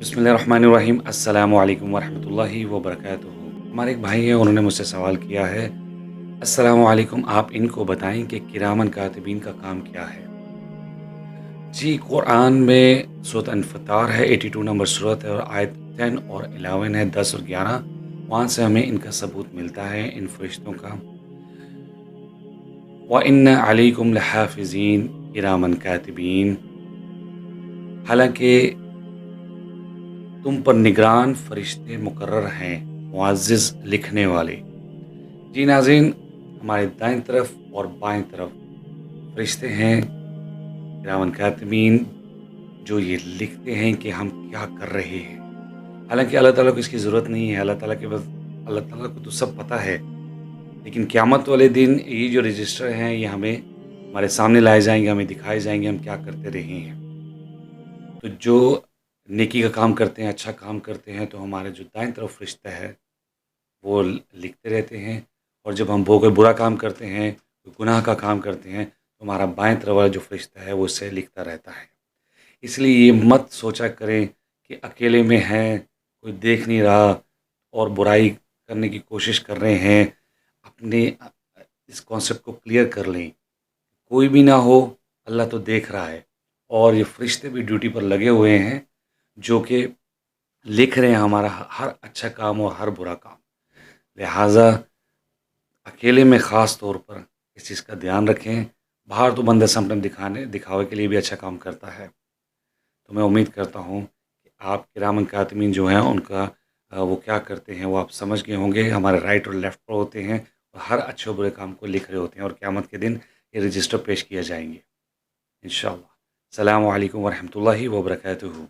बिस्मिल्लाहिर्रहमानिर्रहीम। अस्सलामु अलैकुम वरहमतुल्लाहि वबरकातुहू। हमारे एक भाई हैं, उन्होंने मुझसे सवाल किया है, अस्सलामु अलैकुम, आप इनको बताएं कि किरामन कातिबीन का काम क्या है। जी, कुरान में सूरत अनफ़तार है, 82 नंबर सूरत है और आयत 10 और 11 है, 10 और 11। वहाँ से हमें इनका सबूत मिलता है, इन फरिश्तों का। व इन्ना अलैकुम लहाफ़िज़ीन किरामन कातिबीन, हालांकि तुम पर निगरान फरिश्ते मुकर्रर हैं, मुअज़्ज़िज़ लिखने वाले। जी नाज़रीन, हमारे दाईं तरफ और बाएं तरफ फरिश्ते हैं किरामन कातिबीन, जो ये लिखते हैं कि हम क्या कर रहे हैं। हालांकि अल्लाह ताला को इसकी ज़रूरत नहीं है, अल्लाह ताला को तो सब पता है। लेकिन क़यामत वाले दिन ये जो रजिस्टर हैं, ये हमारे सामने लाए जाएंगे, हमें दिखाए जाएंगे हम क्या करते रहे हैं। तो जो नेकी का काम करते हैं, अच्छा काम करते हैं, तो हमारे जो दाईं तरफ फरिश्ता है वो लिखते रहते हैं। और जब हम कोई बुरा काम करते हैं, कोई गुनाह का काम करते हैं, तो हमारा बाएं तरफ वाला जो फरिश्ता है वो उससे लिखता रहता है। इसलिए ये मत सोचा करें कि अकेले में हैं, कोई देख नहीं रहा और बुराई करने की कोशिश कर रहे हैं। अपने इस कॉन्सेप्ट को क्लियर कर लें, कोई भी ना हो, अल्लाह तो देख रहा है। और ये फरिश्ते भी ड्यूटी पर लगे हुए हैं, जो कि लिख रहे हैं हमारा हर अच्छा काम और हर बुरा काम। लिहाजा अकेले में ख़ास तौर पर इस चीज़ का ध्यान रखें। बाहर तो बंदा समटम दिखावे के लिए भी अच्छा काम करता है। तो मैं उम्मीद करता हूँ कि आप किरामन कातिमीन जो हैं उनका वो क्या करते हैं वो आप समझ गए होंगे। हमारे राइट और लेफ़्ट पर होते हैं और हर अच्छे और बुरे काम को लिख रहे होते हैं और क़यामत के दिन ये रजिस्टर पेश किए जाएंगे इंशाअल्लाह। अस्सलामु अलैकुम वरहमतुल्लाहि वबरकातुहू।